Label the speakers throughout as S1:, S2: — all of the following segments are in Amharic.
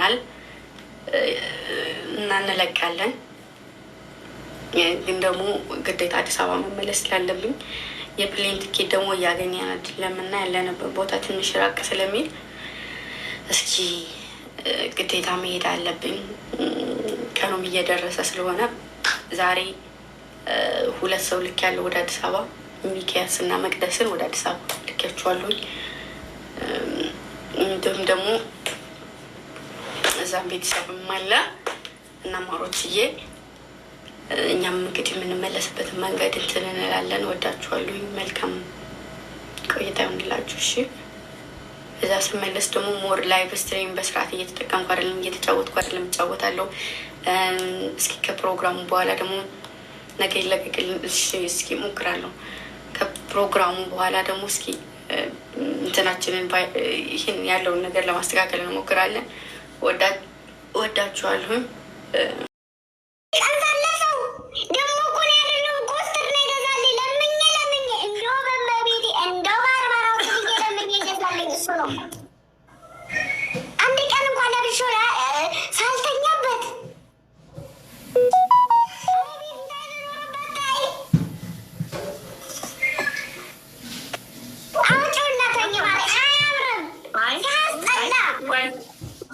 S1: ይሆናል እና እንለቃለን። ግን ደግሞ ግዴታ አዲስ አበባ መመለስ ስላለብኝ የፕሌን ትኬት ደግሞ እያገኘን አይደለም እና ያለንበት ቦታ ትንሽ ራቅ ስለሚል እስኪ ግዴታ መሄድ አለብኝ። ቀኑም እየደረሰ ስለሆነ ዛሬ 2 ሰው ልክ ያለው ወደ አዲስ አበባ ሚኪያስ እና መቅደስን ወደ አዲስ አበባ ልኪያቸዋለሁኝ። እንዲሁም ደግሞ እዛም ቤተሰብም አለ እና ማሮችዬ እኛም እንግዲህ የምንመለስበትን መንገድ እንትን እንላለን። ወዳችኋለሁኝ። መልካም ቆይታ ይሆንላችሁ። እሺ እዛ ስመለስ ደግሞ ሞር ላይቭ ስትሪም በስርዓት እየተጠቀምኩ አይደለም፣ እየተጫወትኩ አይደለም፣ እጫወታለሁ። እስኪ ከፕሮግራሙ በኋላ ደግሞ ነገ ይለቀቅልን። እስኪ ሞክራለሁ። ከፕሮግራሙ በኋላ ደግሞ እስኪ እንትናችንን ይህን ያለውን ነገር ለማስተካከል እንሞክራለን። ወዳችኋለሁኝ።
S2: አንድ ቀን እንኳን ለብሾ ሳልተኛበት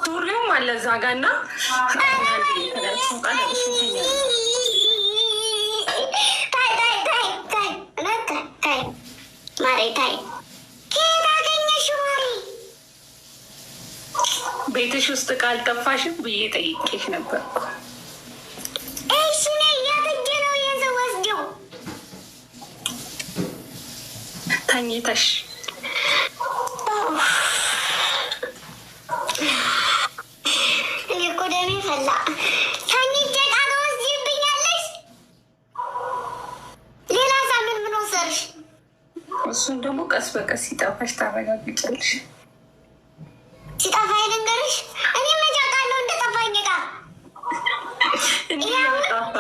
S3: ሱሪውም አለ እዛ ጋ እና ቤትሽ ውስጥ ካልጠፋሽም ብዬ ጠይቄሽ ነበር። ተኝተሽ
S2: እኮ ደሜ ፈላ። ተኝቼ ቃል ወስጂብኛለሽ። ሌላ ሳምን ምን ወሰድሽ?
S3: እሱን ደግሞ ቀስ በቀስ ሲጠፋሽ ታረጋግጫለሽ።
S2: ሲጠፋ ልንገርሽ፣ እኔ መጫቃለሁ እንደጠፋኝ ቃ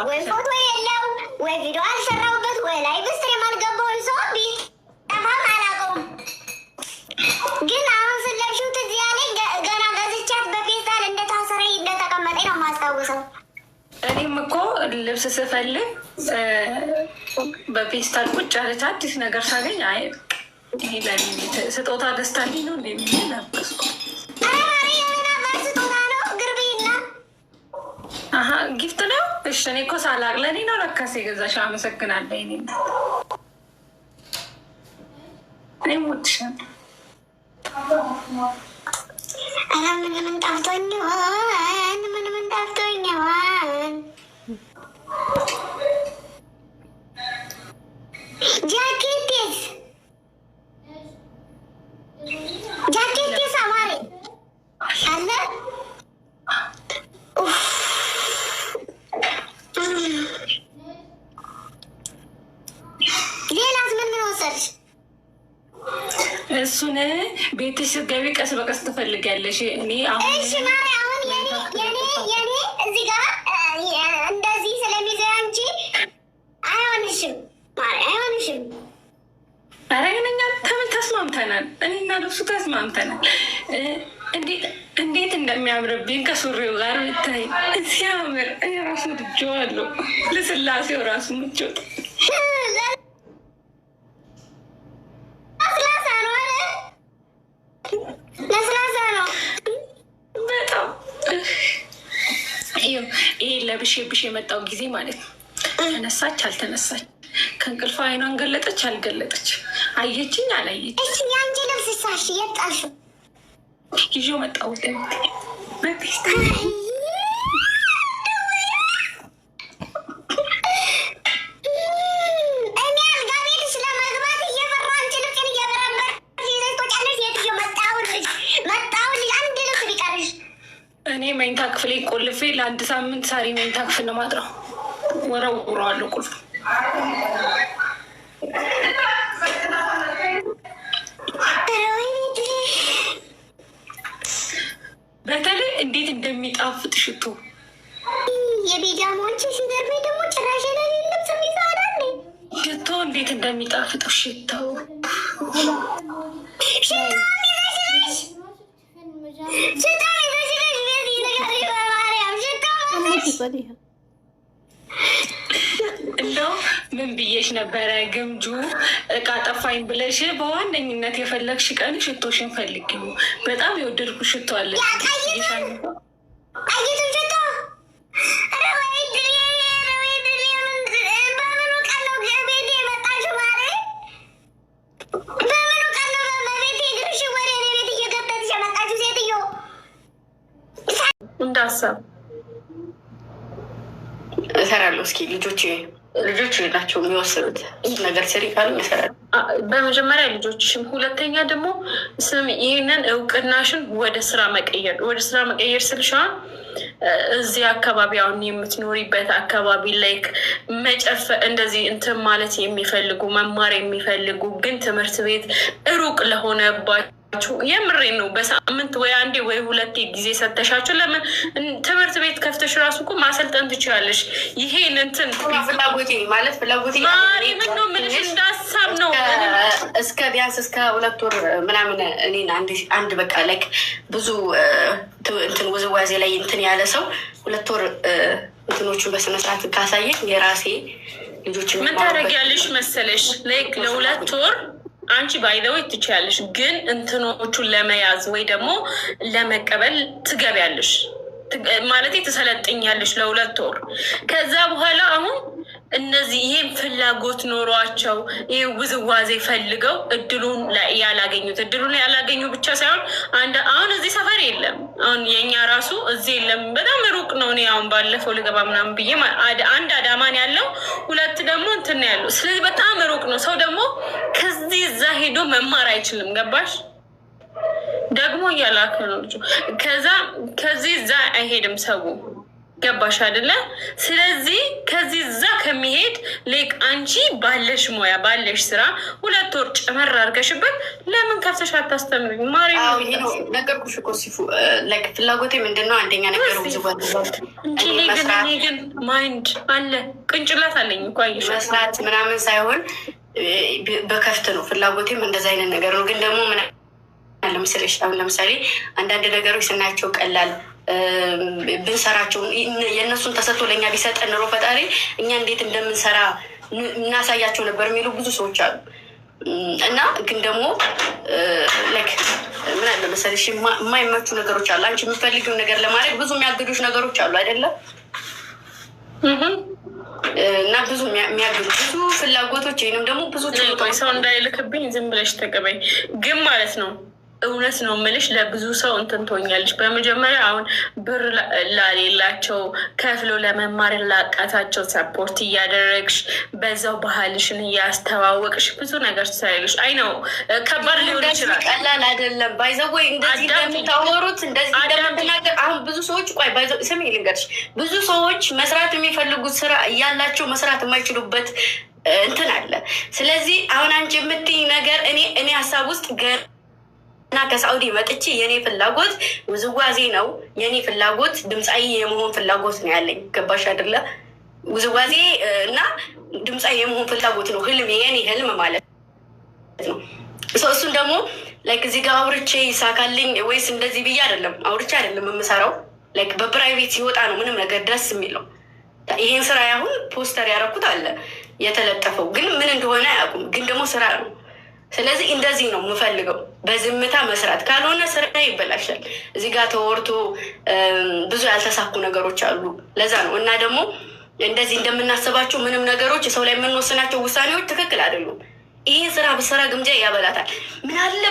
S2: ወይ ፎቶ የለው ወይ ቪዲዮ አልሰራሁበት ወይ ላይቭ ስትሪም አልገባሁ። ሰው ቢጠፋም አላውቀውም። ግን አሁን ስለሽው ትዝ ያለኝ ገና ገዝቻት በፌስታል እንደታሰረ እንደተቀመጠ ነው የማስታውሰው።
S3: እኔም እኮ ልብስ ስፈልግ በፌስታል ቁጭ አለች። አዲስ ነገር ሳገኝ አይ ይሄ ስጦታ ደስታልኝ ነው እንደሚል ነበስኩ። ጊፍት ነው። እሺ እኔ እኮ ሳላቅ ለእኔ ነው ለካስ የገዛሽው። አመሰግናለሁ። እኔም እወድሻለሁ።
S2: ኧረ ምን ጠፍቶኝ ምን ጠፍቶኝ ጃኬቴስ አማሬ አለ። ሌላስ ምን ወሰድሽ?
S3: እሱን ቤትሽ ስትገቢ ቀስ በቀስ ትፈልጊያለሽ። እኔ
S2: እሺ ማሪ አሁን የኔ እዚህ ጋር እንደዚህ ስለሚዘ አንቺ አይሆንሽም ማሪ አይሆንሽም።
S3: ኧረ ግን እኛ ተስማምተናል። እኔና ልብሱ ተስማምተናል። እንዴት እንደሚያምርብኝ ከሱሪው ጋር ብታይ ሲያምር ራሱ ድጀዋለሁ። ለስላሴው ራሱ ምቾት
S2: ለስላሳ ነው
S3: በጣም። ይሄ ለብሼ የመጣው ጊዜ ማለት ነው። ተነሳች አልተነሳች፣ ከእንቅልፏ አይኗን ገለጠች አልገለጠች፣ አየችኝ አላየች።
S2: እሺ የአንቺ ልብስ ሳሽ የጣሹ
S3: ይዤው መጣሁ በፔስታ እኔ መኝታ ክፍሌ ቆልፌ ለአንድ ሳምንት ሳሪ መኝታ ክፍል ነው ማጥረው። ወረውረዋለሁ ቁልፍ። በተለይ እንዴት እንደሚጣፍጥ ሽቶ
S2: የቢጃማዎች ሲገርሜ ደግሞ ጭራሽ ልብስ ሚዛዳለ
S3: ሽቶ እንዴት እንደሚጣፍጥ ሽታው እንደው ምን ብዬሽ ነበረ? ግምጁ እቃ ጠፋኝ ብለሽ በዋነኝነት የፈለግሽ ቀን ሽቶሽን ፈልጊ። በጣም የወደድኩ ሽቶ አለ። እንዳሳብ
S1: እሰራለሁ። እስኪ ልጆች ናቸው የሚወስኑት ነገር ስሪ ካሉ ይሰራሉ።
S3: በመጀመሪያ ልጆችሽም፣ ሁለተኛ ደግሞ ስም ይህንን እውቅናሽን ወደ ስራ መቀየር ስልሻን እዚህ አካባቢ አሁን የምትኖሪበት አካባቢ ላይ መጨፈ እንደዚህ እንትን ማለት የሚፈልጉ መማር የሚፈልጉ ግን ትምህርት ቤት ሩቅ ለሆነባቸው የምሬ ነው። በሳምንት ወይ አንዴ ወይ ሁለቴ ጊዜ ሰተሻቸው ለምን ትምህርት ቤት ከፍተሽ ራሱ እኮ ማሰልጠን ትችላለሽ። ይሄን እንትን
S1: ፍላጎቴ
S3: ምን ነው ምንሽ እንዳሳብ ነው።
S1: እስከ ቢያንስ እስከ 2 ወር ምናምን እኔን አንድ በቃ ላይክ ብዙ እንትን ውዝዋዜ ላይ እንትን ያለ ሰው 2 ወር እንትኖቹን በስነስርዓት ካሳየኝ የራሴ ልጆች
S3: ምን ታደርጊያለሽ መሰለሽ? ላይክ ለ2 ወር አንቺ ባይዘው ትችያለሽ፣ ግን እንትኖቹን ለመያዝ ወይ ደግሞ ለመቀበል ትገቢያለሽ ማለት ትሰለጥኛለሽ ለ2 ወር። ከዛ በኋላ አሁን እነዚህ ይሄን ፍላጎት ኖሯቸው ይሄ ውዝዋዜ ፈልገው እድሉን ያላገኙ ብቻ ሳይሆን አሁን እዚህ ሰፈር የለም። አሁን የኛ ራሱ እዚህ የለም፣ በጣም ሩቅ ነው። እኔ አሁን ባለፈው ልገባ ምናምን ብዬ አንድ አዳማን ያለው 2 ደግሞ እንትን ያለው። ስለዚህ በጣም ሩቅ ነው። ሰው ደግሞ ከዚህ እዛ ሄዶ መማር አይችልም። ገባሽ? ደግሞ እያላከ ነው ልጁ። ከዚህ እዛ አይሄድም ሰው። ገባሽ አይደለ? ስለዚህ ከዚህ እዛ ከሚሄድ ሌቅ አንቺ ባለሽ ሙያ ባለሽ ስራ 2 ወር ጨመር አድርገሽበት ለምን ከፍተሽ አታስተምሪ? ማሪ
S1: ነገርኩሽ እኮ ሲፉ ላይክ ፍላጎቴ ምንድነው? አንደኛ ነገር ብዙ
S3: ግን ማይንድ አለ ቅንጭላት አለኝ እኮ
S1: መስራት ምናምን ሳይሆን በከፍት ነው ፍላጎቴም እንደዛ አይነት ነገር ነው። ግን ደግሞ ምን አለ መሰለሽ አሁን ለምሳሌ አንዳንድ ነገሮች ስናያቸው ቀላል ብንሰራቸው የእነሱን ተሰጥቶ ለእኛ ቢሰጠን ኖሮ ፈጣሪ እኛ እንዴት እንደምንሰራ እናሳያቸው ነበር የሚሉ ብዙ ሰዎች አሉ። እና ግን ደግሞ ምን አለ መሰለሽ የማይመቹ ነገሮች አሉ። አንቺ የምፈልጊውን ነገር ለማድረግ ብዙ የሚያግዱሽ ነገሮች አሉ አይደለም? እና ብዙ የሚያግዱ ብዙ ፍላጎቶች ወይንም ደግሞ ብዙ
S3: ሰው እንዳይልክብኝ ዝም ብለሽ ተቀበኝ። ግን ማለት ነው እውነት ነው የምልሽ፣ ለብዙ ሰው እንትን ትሆኛለሽ። በመጀመሪያ አሁን ብር ላሌላቸው ከፍሎ ለመማር ላቃታቸው ሰፖርት እያደረግሽ በዛው ባህልሽን እያስተዋወቅሽ ብዙ ነገር ትሰራለሽ። አይ ነው ከባድ ሊሆን ይችላል፣
S1: ቀላል አይደለም። ባይዘወይ እንደዚህ እንደምታወሩት እንደዚህ እንደምትናገር አሁን ብዙ ሰዎች ስሚ ልንገርሽ፣ ብዙ ሰዎች መስራት የሚፈልጉት ስራ እያላቸው መስራት የማይችሉበት እንትን አለ። ስለዚህ አሁን አንቺ የምትይኝ ነገር እኔ ሀሳብ ውስጥ እና ከሳኡዲ መጥቼ የኔ ፍላጎት ውዝዋዜ ነው። የኔ ፍላጎት ድምፃዊ የመሆን ፍላጎት ነው ያለኝ። ገባሽ አይደለ? ውዝዋዜ እና ድምፃዊ የመሆን ፍላጎት ነው ህልም፣ የኔ ህልም ማለት ነው። እሱን ደግሞ ላይክ እዚህ ጋር አውርቼ ይሳካልኝ ወይስ እንደዚህ ብዬ አይደለም አውርቼ አይደለም የምሰራው። ላይክ በፕራይቬት ሲወጣ ነው ምንም ነገር ደስ የሚለው። ይሄን ስራ ያሁን ፖስተር ያደረኩት አለ የተለጠፈው፣ ግን ምን እንደሆነ አያውቁም። ግን ደግሞ ስራ ነው። ስለዚህ እንደዚህ ነው የምፈልገው፣ በዝምታ መስራት። ካልሆነ ስራ ይበላሻል። እዚህ ጋር ተወርቶ ብዙ ያልተሳኩ ነገሮች አሉ። ለዛ ነው እና ደግሞ እንደዚህ እንደምናስባቸው ምንም ነገሮች ሰው ላይ የምንወስናቸው ውሳኔዎች ትክክል አይደሉም። ይሄ ስራ ብትሰራ ግምጃ ያበላታል፣ ምን አለ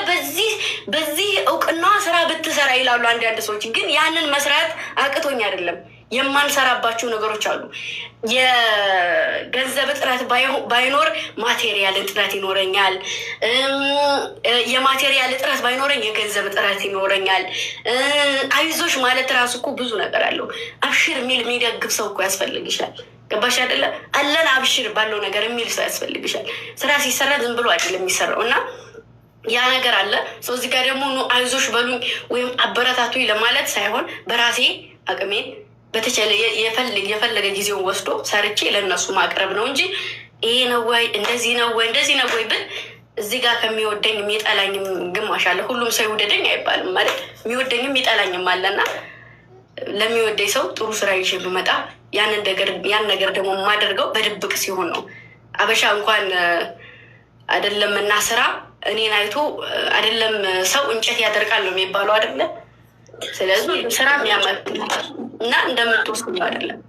S1: በዚህ እውቅና ስራ ብትሰራ ይላሉ አንዳንድ ሰዎች። ግን ያንን መስራት አቅቶኝ አይደለም፣ የማንሰራባቸው ነገሮች አሉ። የገንዘብ እጥረት ባይኖር ማቴሪያል እጥረት ይኖረኛል። የማቴሪያል እጥረት ባይኖረኝ የገንዘብ እጥረት ይኖረኛል። አይዞሽ ማለት ራሱ እኮ ብዙ ነገር አለው። አብሽር የሚል የሚደግፍ ሰው እኮ ያስፈልግሻል። ገባሽ አይደለ? አለን አብሽር ባለው ነገር የሚል ሰው ያስፈልግሻል። ስራ ሲሰራ ዝም ብሎ አይደለም የሚሰራው እና ያ ነገር አለ። ሰው እዚህ ጋር ደግሞ አይዞሽ በሉኝ ወይም አበረታቱኝ ለማለት ሳይሆን በራሴ አቅሜን በተቻለ የፈለገ ጊዜውን ወስዶ ሰርቼ ለእነሱ ማቅረብ ነው እንጂ ይሄ ነው ወይ እንደዚህ ነው ወይ እንደዚህ ነው ወይ ብል እዚህ ጋር ከሚወደኝ የሚጠላኝም ግማሽ አለ። ሁሉም ሰው ይውደደኝ አይባልም ማለት የሚወደኝም የሚጠላኝም አለና ለሚወደኝ ሰው ጥሩ ስራ ይዤ ብመጣ ያን ነገር ደግሞ የማደርገው በድብቅ ሲሆን ነው። አበሻ እንኳን አይደለም እና ስራ እኔን አይቶ አይደለም ሰው እንጨት ያደርቃል ነው የሚባለው አይደለ? ስለዚህ ስራ የሚያመጥ እና እንደምትወስዱ አይደለም።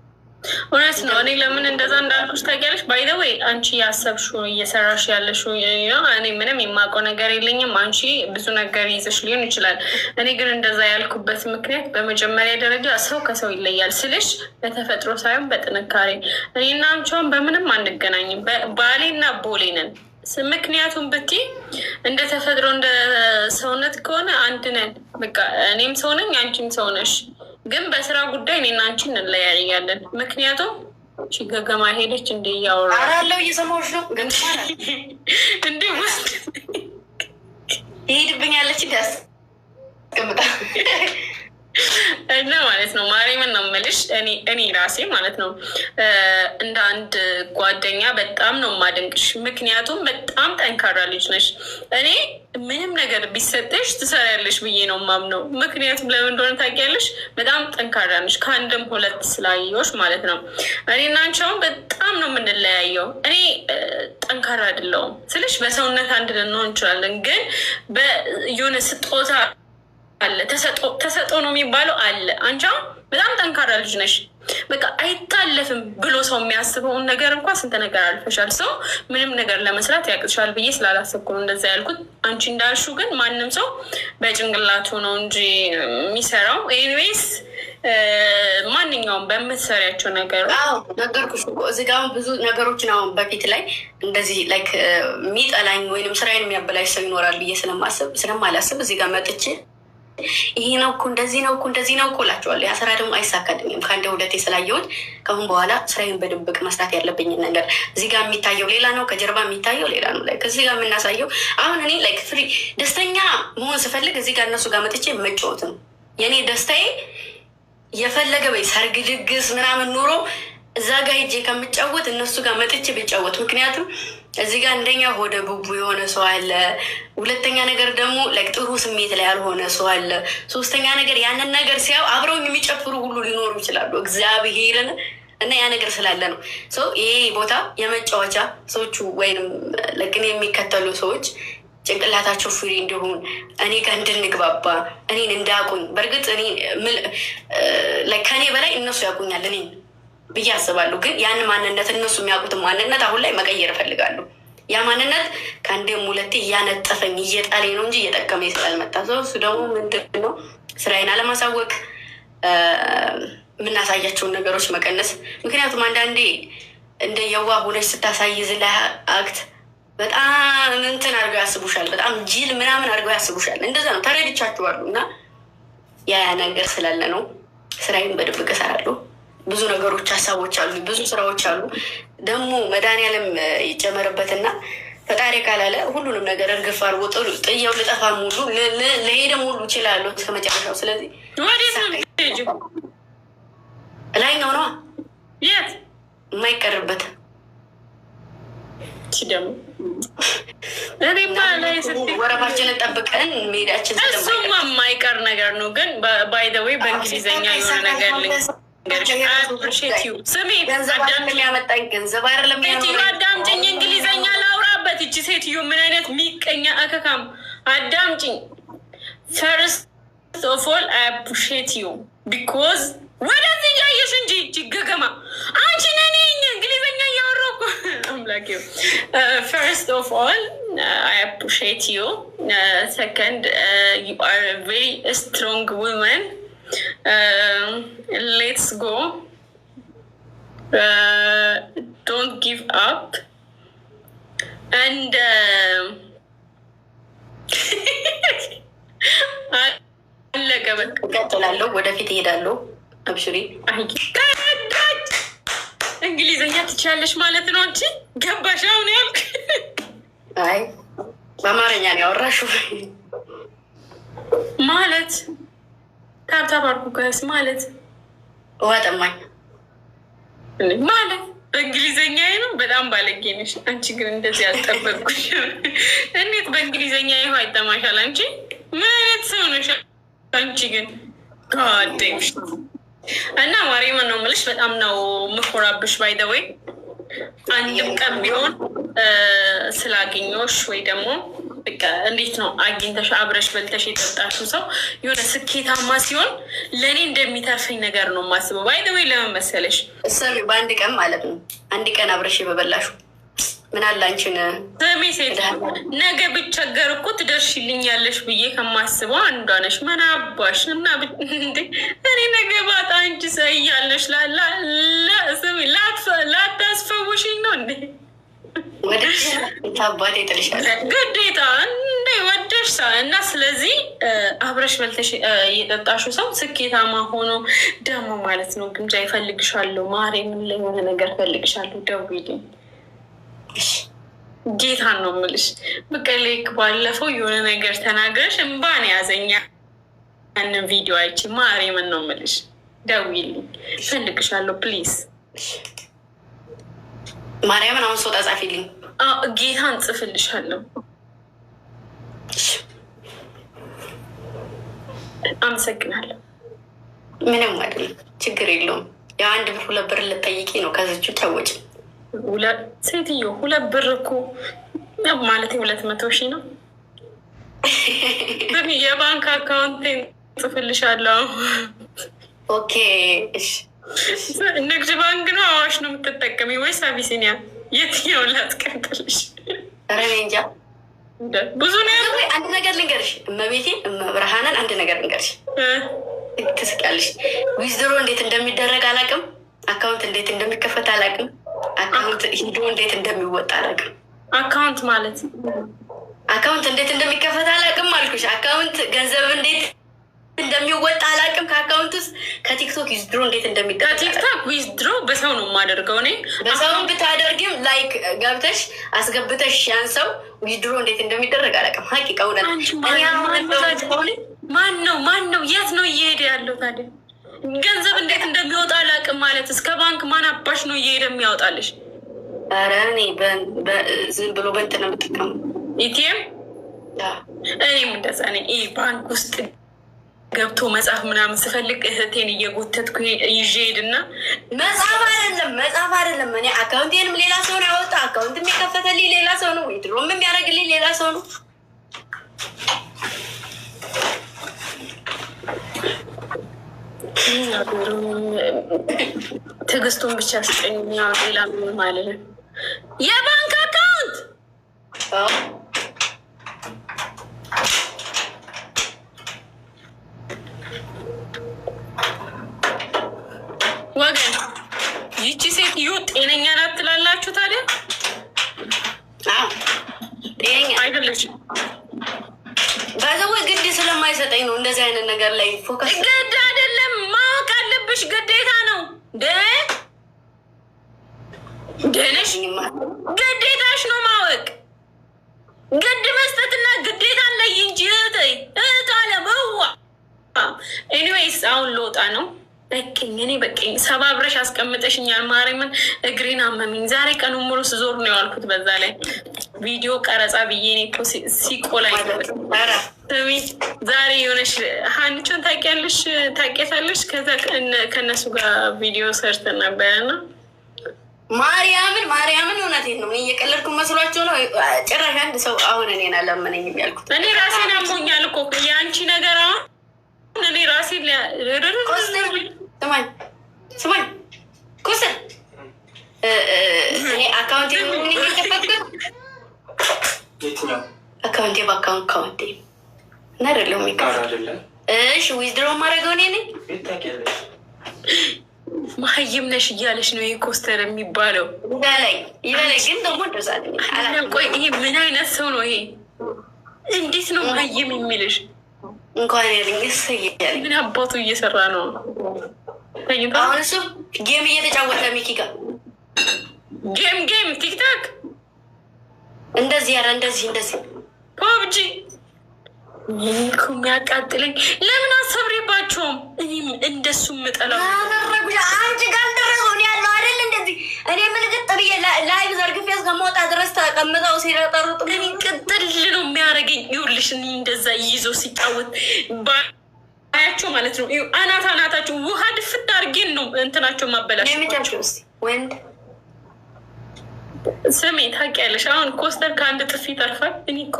S3: እውነት ነው። እኔ ለምን እንደዛ እንዳልኩሽ ታውቂያለሽ? ባይ ዘ ዌይ አንቺ ያሰብሽው እየሰራሽ ያለሽው እኔ ምንም የማውቀው ነገር የለኝም። አንቺ ብዙ ነገር ይዘሽ ሊሆን ይችላል። እኔ ግን እንደዛ ያልኩበት ምክንያት በመጀመሪያ ደረጃ ሰው ከሰው ይለያል ስልሽ በተፈጥሮ ሳይሆን በጥንካሬ። እኔና አንቺውን በምንም አንገናኝም። ባሌና ቦሌ ነን። ምክንያቱም ብቲ እንደ ተፈጥሮ እንደ ሰውነት ከሆነ አንድ ነን። በቃ እኔም ሰው ነኝ፣ አንቺም ሰው ነሽ። ግን በስራ ጉዳይ እኔና አንቺ እንለያያለን። ምክንያቱም ገገማ ሄደች እንደ እያወራ
S1: አለው እየሰማሁሽ ነው። ግን
S3: እንዲ ውስጥ
S1: ይሄድብኛለች እንዳስቀምጣ
S3: እና ማለት ነው ማርያምን ነው የምልሽ። እኔ ራሴ ማለት ነው እንደ አንድ ጓደኛ በጣም ነው የማደንቅሽ። ምክንያቱም በጣም ጠንካራ ልጅ ነሽ። እኔ ምንም ነገር ቢሰጥሽ ትሰሪያለሽ ብዬ ነው የማምነው። ምክንያቱም ለምን እንደሆነ ታውቂያለሽ? በጣም ጠንካራ ነሽ። ከአንድም ሁለት ስላየሁሽ ማለት ነው። እኔና አንቺ አሁን በጣም ነው የምንለያየው። እኔ ጠንካራ አይደለሁም ስልሽ በሰውነት አንድ ልንሆን እንችላለን፣ ግን የሆነ ስጦታ አለ፣ ተሰጦ ነው የሚባለው አለ። አንቺ በጣም ጠንካራ ልጅ ነሽ። በቃ አይታለፍም ብሎ ሰው የሚያስበውን ነገር እንኳን ስንት ነገር አልፈሻል። ሰው ምንም ነገር ለመስራት ያቅትሻል ብዬ ስላላሰብኩ ነው እንደዛ ያልኩት። አንቺ እንዳልሹ ግን ማንም ሰው በጭንቅላቱ ነው እንጂ የሚሰራው። ኤኒዌይስ ማንኛውም በምትሰሪያቸው ነገር
S1: ነገርኩሽ እኮ እዚህ ጋር ብዙ ነገሮችን አሁን በፊት ላይ እንደዚህ ላይክ የሚጠላኝ ወይም ስራዬን የሚያበላሽ ሰው ይኖራል ብዬ ስለማላስብ እዚህ ጋር መጥቼ ይሄ ነው እኮ እንደዚህ ነው እኮ እንደዚህ ነው እኮ እላቸዋለሁ። ያ ስራ ደግሞ አይሳካልኝም። ከአንድ ሁለቴ ስላየሁት ከአሁን በኋላ ስራዬን በድብቅ መስራት ያለብኝን ነገር እዚህ ጋር የሚታየው ሌላ ነው፣ ከጀርባ የሚታየው ሌላ ነው። ላይ ከዚህ ጋር የምናሳየው አሁን እኔ ላይክ ፍሪ ደስተኛ መሆን ስፈልግ እዚህ ጋር እነሱ ጋር መጥቼ መጫወት ነው የእኔ ደስታዬ። የፈለገ በይ ሰርግ ድግስ ምናምን ኑሮ እዛ ጋር ሄጄ ከምጫወት እነሱ ጋር መጥቼ ብጫወት። ምክንያቱም እዚህ ጋር አንደኛ ሆደ ቡቡ የሆነ ሰው አለ፣ ሁለተኛ ነገር ደግሞ ጥሩ ስሜት ላይ ያልሆነ ሰው አለ፣ ሶስተኛ ነገር ያንን ነገር ሲያው አብረውኝ የሚጨፍሩ ሁሉ ሊኖሩ ይችላሉ። እግዚአብሔርን እና ያ ነገር ስላለ ነው ሰው ይሄ ቦታ የመጫወቻ ሰዎቹ ወይም ለግን የሚከተሉ ሰዎች ጭንቅላታቸው ፍሪ እንዲሆን እኔ ጋር እንድንግባባ እኔን እንዳያውቁኝ። በእርግጥ እኔ ከኔ በላይ እነሱ ያውቁኛል እኔን ብዬ አስባለሁ። ግን ያን ማንነት እነሱ የሚያውቁትን ማንነት አሁን ላይ መቀየር እፈልጋለሁ። ያ ማንነት ከአንዴም ሁለቴ እያነጠፈኝ እየጣለኝ ነው እንጂ እየጠቀመኝ ስላልመጣ ሰው እሱ ደግሞ ምንድን ነው ስራዬን አለማሳወቅ፣ የምናሳያቸውን ነገሮች መቀነስ። ምክንያቱም አንዳንዴ እንደ የዋህ ሆነች ስታሳይ ዝላ አክት በጣም እንትን አድርገው ያስቡሻል። በጣም ጅል ምናምን አድርገው ያስቡሻል። እንደዛ ነው ተረድቻችኋለሁ። እና ያ ነገር ስላለ ነው ስራዬን በድብቅ እሰራለሁ። ብዙ ነገሮች ሀሳቦች አሉ፣ ብዙ ስራዎች አሉ። ደግሞ መድኃኒዓለም ይጨመርበትና ፈጣሪ ካላለ ሁሉንም ነገር እርግፍ አድርጎ ጥያው ልጠፋ ሙሉ ለሄደም ሁሉ ይችላለሁ እስከ መጨረሻው። ስለዚህ ላይኛው ነዋ
S3: የት
S1: የማይቀርበት
S3: ደግሞ እኔማ ላይ
S1: ወረፋችንን ጠብቀን መሄዳችን
S3: እሱማ የማይቀር ነገር ነው። ግን ባይ ዘ ዌይ በእንግሊዝኛ የሆነ ነገር ስሚ
S1: ያመጣኝ ገንዘብ አይደለም።
S3: አዳምጪኝ፣ እንግሊዘኛ ላውራበት። እቺ ሴትዮ ምን አይነት ሚቀኛ አከካም! አዳምጪኝ። ፈርስት ኦፍ ኦል አይ አፕሪሺየት ዩ ቢኮዝ ወደዚህ እያየሽ እንጂ እቺ ገገማ አንቺ ነኔ እንግሊዘኛ እያወራሁ እኮ አምላኬ። ፈርስት ኦፍ ኦል አይ አፕሪሺየት ዩ። ሰከንድ ዩ አር ቬሪ ስትሮንግ ውመን። Let's go. Don't give up. And አለቀ በቃ።
S1: እቀጥላለሁ፣ ወደፊት እሄዳለሁ። አብሽሪ።
S3: እንግሊዝኛ ትችያለሽ ማለት ነው አንቺ? ገባሽ አሁን ያልክ?
S1: አይ በአማርኛ ነው ያወራሽው
S3: ማለት ታብታባርኩ ጋይስ ማለት
S1: ውሃ ጠማኝ
S3: ማለት በእንግሊዘኛ ነው። በጣም ባለጌ ነሽ አንቺ። ግን እንደዚህ አልጠበቅኩሽ። እንዴት በእንግሊዘኛ ይኸው አይጠማሻል? አንቺ ምን አይነት ሰው ነሽ አንቺ? ግን ጋዴሽ እና ማርያምን ነው የምልሽ፣ በጣም ነው ምኮራብሽ። ባይ ዘ ወይ አንድም ቀን ቢሆን ስላገኘሁሽ ወይ ደግሞ በቃ እንዴት ነው አግኝተሽ አብረሽ በልተሽ የጠጣሽው ሰው የሆነ ስኬታማ ሲሆን ለእኔ እንደሚተርፈኝ ነገር ነው የማስበው። ባይ ዘ ወይ ለምን መሰለሽ
S1: በአንድ ቀን ማለት ነው አንድ ቀን አብረሽ በበላሹ ምን አለ አንቺን
S3: ስሜ ሴት ነገ ብቸገር እኮ ትደርሽልኛለሽ ብዬ ከማስበው አንዷ ነሽ። ምን አባሽ እና እንዴ እኔ ነገ ባጣ አንቺ ሰው እያለሽ ስሜ ላታስፈውሽኝ ነው እንዴ?
S1: ታባቴ ጥልሻለ
S3: ግዴታ እንደ ወደሽ ሳ እና ስለዚህ አብረሽ በልተሽ የጠጣሹ ሰው ስኬታማ ሆኖ ደግሞ ማለት ነው ግምጃ ይፈልግሻለሁ ማሬ ምን ላይ የሆነ ነገር ፈልግሻለሁ ደውይልኝ ጌታን ነው የምልሽ። በቃ ላይክ ባለፈው የሆነ ነገር ተናገርሽ እምባን ያዘኛ ያንን ቪዲዮ አይቼ ማርያምን ነው የምልሽ ደውይልኝ ፈልግሻለሁ ፕሊዝ
S1: ማርያምን አሁን ሶጣ ጻፊልኝ
S3: ጌታን ጽፍልሻለሁ። አመሰግናለሁ።
S1: ምንም አይደለም ችግር የለውም። ያው 1 ብር 2 ብር ልጠይቂ ነው ከዚቹ ታወጭ
S3: ሴትዮ 2 ብር እኮ ማለት 200,000 ነው። የባንክ አካውንቴን ጽፍልሻለሁ።
S1: ኦኬ
S3: ንግድ ባንክ ነው አዋሽ ነው የምትጠቀሚ ወይስ አቢሲኒያ? የትኛውን ላትቀጥልሽ?
S1: ኧረ እኔ እንጃ
S3: ብዙ ነው።
S1: አንድ ነገር ልንገርሽ እመቤቴ እመብርሃንን አንድ ነገር ልንገርሽ። ትስቂያለሽ። ዊዝድሮ እንዴት እንደሚደረግ አላውቅም። አካውንት እንዴት እንደሚከፈት አላውቅም። አካውንት ሂዶ እንዴት እንደሚወጣ አላውቅም።
S3: አካውንት ማለት
S1: አካውንት እንዴት እንደሚከፈት አላውቅም አልኩሽ። አካውንት ገንዘብ እንዴት እንደሚወጣ አላውቅም። ከአካውንት ውስጥ ከቲክቶክ ዊዝድሮ እንዴት እንደሚደረግ
S3: ከቲክቶክ ዊዝድሮ በሰው ነው የማደርገው እኔ።
S1: በሰውን ብታደርግም ላይክ ገብተሽ አስገብተሽ ያን ሰው ዊዝድሮ እንዴት እንደሚደረግ አላውቅም። ሀቂቃ እውነት
S3: ማን ነው የት ነው እየሄደ ያለው ታዲያ? ገንዘብ እንዴት እንደሚወጣ አላውቅም ማለት እስከ ባንክ ማን አባሽ ነው እየሄደ የሚያወጣልሽ?
S1: ኧረ እኔ ዝም ብሎ በእንትን ነው የምጠቀመው
S3: ኢቲኤም። እኔም እንደዛ ነኝ። ባንክ ውስጥ ገብቶ መጽሐፍ ምናምን ስፈልግ እህቴን እየጎተትኩ ይዤ ሄድና
S1: መጽሐፍ አይደለም እኔ አካውንቴንም ሌላ ሰው ነው ያወጣ። አካውንትም የከፈተልኝ ሌላ ሰው ነው። ዊዝድሮም የሚያደርግልኝ ሌላ ሰው ነው።
S3: ትዕግስቱን ብቻ ስጠኝ። ያው ሌላ ምን ማለት ነው? የባንክ አካውንት ወገን ይቺ ሴትዮ ጤነኛ ናት ትላላችሁ? ታዲያ
S1: ጤነኛ
S3: አይደለችም።
S1: ባይዘወይ ግድ ስለማይሰጠኝ ነው እንደዚህ አይነት ነገር ላይ ፎከስ።
S3: ግድ አይደለም ማወቅ አለብሽ፣ ግዴታ ነው። ደነሽ ግዴታሽ ነው ማወቅ። ግድ መስጠትና ግዴታን ላይ እንጂ እህት አለመዋ። ኤኒዌይስ አሁን ልወጣ ነው። በቅኝ እኔ በቅኝ ሰባብረሽ አስቀምጠሽኛል። ማርያምን እግሬን አመመኝ። ዛሬ ቀኑ ሙሉ ስዞር ነው የዋልኩት። በዛ ላይ ቪዲዮ ቀረጻ ብዬ እኔ እኮ ሲቆላኝ ዛሬ የሆነች ሀንቾን ታውቂያታለሽ? ከዛ ከእነሱ ጋር ቪዲዮ ሰርተን ነበረና
S1: ማርያምን እውነቴን ነው። እየቀለድኩ መስሏቸው ነው። ጭራሽ አንድ ሰው አሁን እኔን አላመነኝም ያልኩት።
S3: እኔ ራሴን አሞኛል እኮ የአንቺ ነገር። አሁን እኔ ራሴን
S1: ስማኝ ኩስል እኔ አካውንቴ አካውንቴ በአካውንቴ እና አይደለም የሚከፍል። እሺ ዊዝድሮ ማድረገው እኔ ነኝ።
S3: መሀይም ነሽ እያለሽ ነው ይሄ ኮስተር የሚባለው።
S1: ይበላይ ግን ደግሞ ደርሳለኝ።
S3: ቆይ ይሄ ምን አይነት ሰው ነው ይሄ? እንዴት ነው መሀይም የሚልሽ?
S1: እንኳን ያለኝ ያለኝ
S3: ምን አባቱ እየሰራ ነው?
S1: አሁን እሱ ጌም እየተጫወተ ሚኪ ጋር
S3: ጌም ቲክታክ
S1: እንደዚህ ያረ እንደዚህ
S3: ፖብጂ እኮ የሚያቃጥለኝ። ለምን አሰብሬባቸውም? እኔም እንደሱ ምጠላው
S1: አንቺ ጋር ደረሰው ያለው አይደል? እንደዚህ እኔ ምልግጥ ብዬ ላይቭ ዘርግፌ እስከመውጣ ድረስ ተቀምጠው ሲረጠሩጥ
S3: እኔ ቅጥል ነው የሚያደርገኝ። ይኸውልሽ እኔ እንደዛ ይዞ ሲጫወት ባያቸው ማለት ነው አናታቸው ውሃ ድፍት እንትናቸው ማበላሽ
S1: ወንድ
S3: ስሜ ታውቂያለሽ። አሁን ኮስተር ከአንድ ጥፊ ተርፋል። እኔ እኮ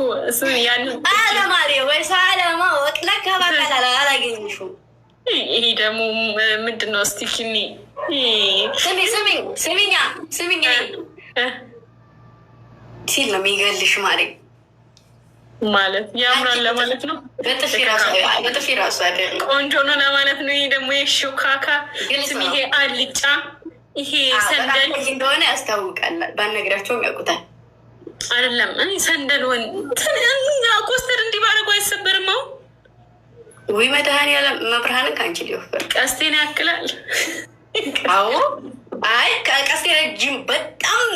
S3: ያን
S1: አለማሪ ወይ ሳለማ ወጥለካ ባካላ አላገኝሽም።
S3: ይሄ ደግሞ ምንድን ነው? እስቲ ኪኒ
S1: ስሚኛ ሲል ነው የሚገልሽ ማሪ
S3: ማለት ያምራል ለማለት ነው።
S1: በጥፊ ራሱ አይደለም
S3: ቆንጆ ነው ለማለት ነው። ይሄ ደግሞ የሾካካ ስም ይሄ አልጫ ይሄ ሰንደል
S1: እንደሆነ ያስታውቃል። ባነግራቸውም ያውቁታል።
S3: አይደለም እኔ ሰንደል ኮስተር እንዲህ ባደረጉ አይሰበርም። አሁን
S1: ወይ መድኃኒዓለም መብርሃንን ከአንቺ ሊወፍር
S3: ቀስቴን ያክላል።
S1: አዎ አይ ቀስቴ ረጅም በጣም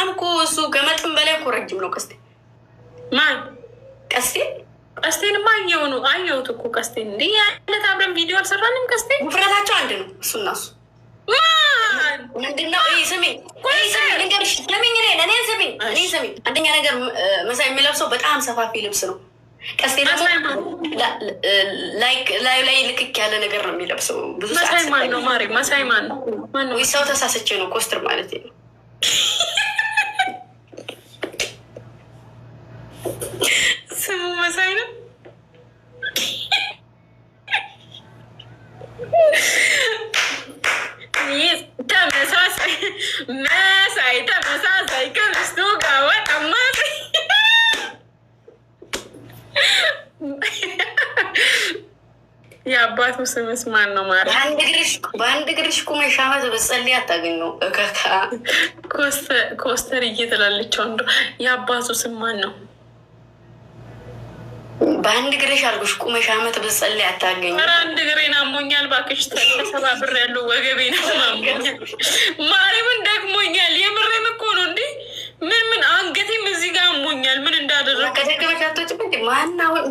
S1: እኮ እሱ ገመጥም በላይ እኮ ረጅም ነው ቀስቴ።
S3: ማን
S1: ቀስቴንማ
S3: አየሁት እኮ ቀስቴን። እንዲህ ያለት አብረን ቪዲዮ አልሰራንም። ቀስቴን
S1: ውፍረታቸው አንድ ነው። እሱና እሱ ምንድነው? ስሚኝ ልንገርሽ፣ ስሚኝ አንደኛ ነገር መሳይ የሚለብሰው በጣም ሰፋፊ ልብስ ነው። ቀስቴ ደግሞ ላይ ልክክ ያለ ነገር ነው የሚለብሰው። ብዙ
S3: መሳይ ማን ነው? ማሪ መሳይ ማን ነው?
S1: ሰው ተሳስቼ ነው ኮስትር ማለት ነው።
S3: ስሙ መሳይ ነው። ተመሳሳይ ከሚስቱ ጋር ወጣማ። የአባቱ ስምስ ማን ነው? ማረ
S1: በአንድ እግርሽ ቁመሽ ዓመት በጸልይ አታገኘው።
S3: ኮስተር እየተላለቸው እንዶ የአባቱ ስም ማን ነው?
S1: በአንድ እግርሽ አልኩሽ ቁመሽ ዓመት በጸልይ አታገኘው።
S3: ኧረ አንድ እግሬን አሞኛል እባክሽ። ተሰባብር ያለው ወገቤን አሞኛል። ማርያምን ደግሞኛል። የምሬን እኮ ነው። እንዲህ ምን አንገቴም እዚህ ጋር አሞኛል። ምን እንዳደረግ
S1: ከተገበሻቶች ማናሁን